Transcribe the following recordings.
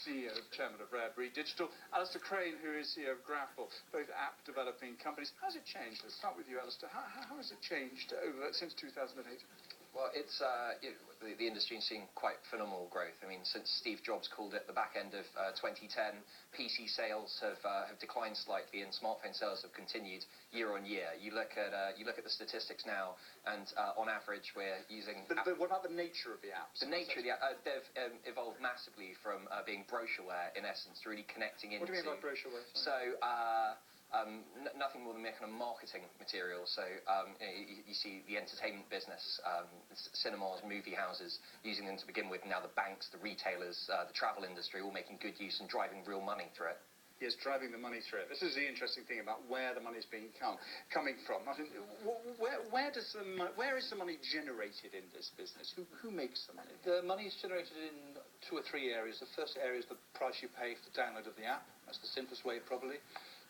CEO, Chairman of Bradbury Digital, Alistair Crane, who is CEO of Grapple, both app-developing companies. How's it changed? Let's start with you, Alistair. How has it changed since 2008? Well, it's the industry has seen quite phenomenal growth. I mean, since Steve Jobs called it the back end of 2010, PC sales have declined slightly, and smartphone sales have continued year on year. You look at the statistics now, and on average, we're using. But what about the nature of the apps? The nature of the app, they've evolved massively from being brochureware in essence to really connecting into. What do you mean by brochureware? So. Nothing more than making a marketing material. So you see the entertainment business, cinemas, movie houses, using them to begin with. Now the banks, the retailers, the travel industry, all making good use and driving real money through it. Yes, driving the money through it. This is the interesting thing about where the money is coming from. Martin, where is the money generated in this business? Who makes the money? The money is generated in 2 or 3 areas. The first area is the price you pay for the download of the app. That's the simplest way, probably.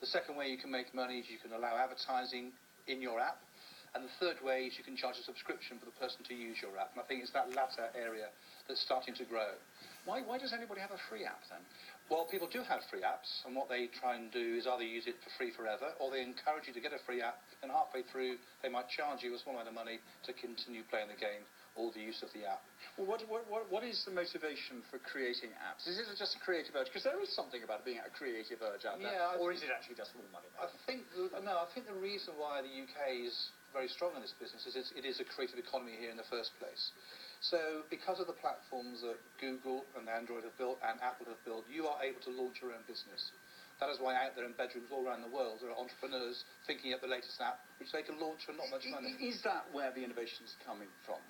The second way you can make money is you can allow advertising in your app. And the third way is you can charge a subscription for the person to use your app. And I think it's that latter area that's starting to grow. Why does anybody have a free app then? Well, people do have free apps, and what they try and do is either use it for free forever, or they encourage you to get a free app, and halfway through they might charge you a small amount of money to continue playing the game or the use of the app. Well, what is the motivation for creating apps? Is it just a creative urge? Because there is something about being a creative urge out there. Yeah, or is it actually just more money? I think the reason why the UK is very strong in this business is it is a creative economy here in the first place. So because of the platforms that Google and Android have built and Apple have built, you are able to launch your own business. That is why out there in bedrooms all around the world there are entrepreneurs thinking up the latest app which they can launch for not much money. Is that where the innovation is coming from?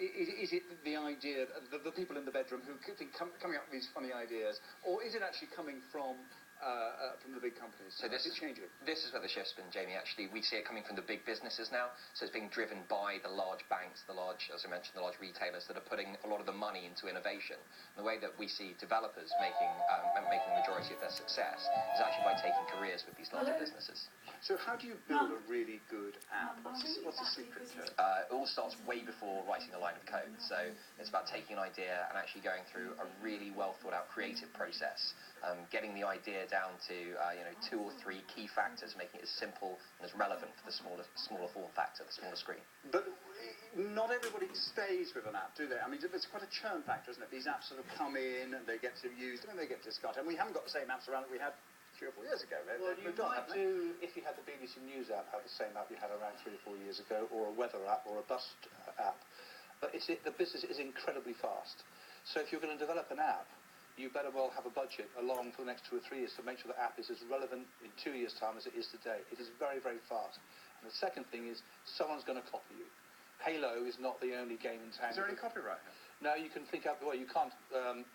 Is it the idea, the people in the bedroom who think coming up with these funny ideas, or is it actually coming from the big companies? So this is changing. This is where the shift's been, Jamie. Actually, we see it coming from the big businesses now. So it's being driven by the large banks, as I mentioned, the large retailers that are putting a lot of the money into innovation. And the way that we see developers making the majority of their success is actually by taking careers with these larger businesses. So how do you build a really good app? What's the secret to it? It all starts way before writing a line of code. So it's about taking an idea and actually going through a really well thought out creative process. Getting the idea down to 2 or 3 key factors, making it as simple and as relevant for the smaller form factor, the smaller screen. But not everybody stays with an app, do they? I mean, it's quite a churn factor, isn't it? These apps sort of come in and they get used and then they get discarded. And we haven't got the same apps around that we had 3 or 4 years ago. Well, you might do, if you had the BBC News app, have the same app you had around 3 or 4 years ago, or a weather app, or a bus app. But the business is incredibly fast. So if you're going to develop an app, you better well have a budget along for the next 2 or 3 years to make sure the app is as relevant in 2 years' time as it is today. It is very, very fast. And the second thing is someone's going to copy you. Halo is not the only game in town. Is there any copyright? No, you can think out, well, you can't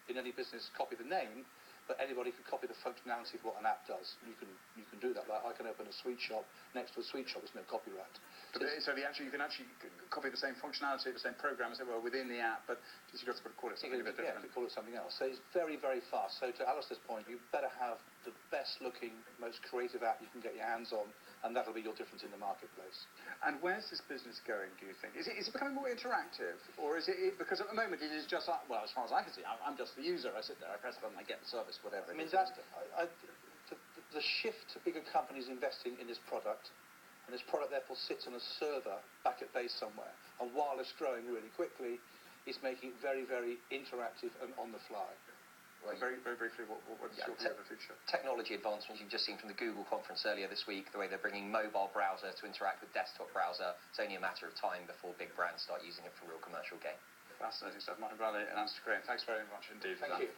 in any business copy the name, but anybody can copy the functionality of what an app does. You can do that. Like I can open a sweet shop next to a sweet shop. There's no copyright. So you can actually copy the same functionality, the same program, as it were, within the app, but you've got to call it something a bit different. Yeah, call it something else. So it's very, very fast. So to Alistair's point, you better have the best-looking, most creative app you can get your hands on, and that'll be your difference in the marketplace. And where's this business going, do you think? Is it becoming more interactive, or is it because at the moment it is just like, well, as far as I can see, I'm just the user. I sit there, I press a button, I get the service, whatever. I mean, the shift to bigger companies investing in this product. And this product therefore sits on a server back at base somewhere. And while it's growing really quickly, it's making it very, very interactive and on the fly. Well, very, very briefly, what's your view of the future? Technology advancements you've just seen from the Google conference earlier this week, the way they're bringing mobile browser to interact with desktop browser. It's only a matter of time before big brands start using it for real commercial gain. Fascinating stuff. Martin Bradley and Alistair Crane, thanks very much indeed for that. Thank you.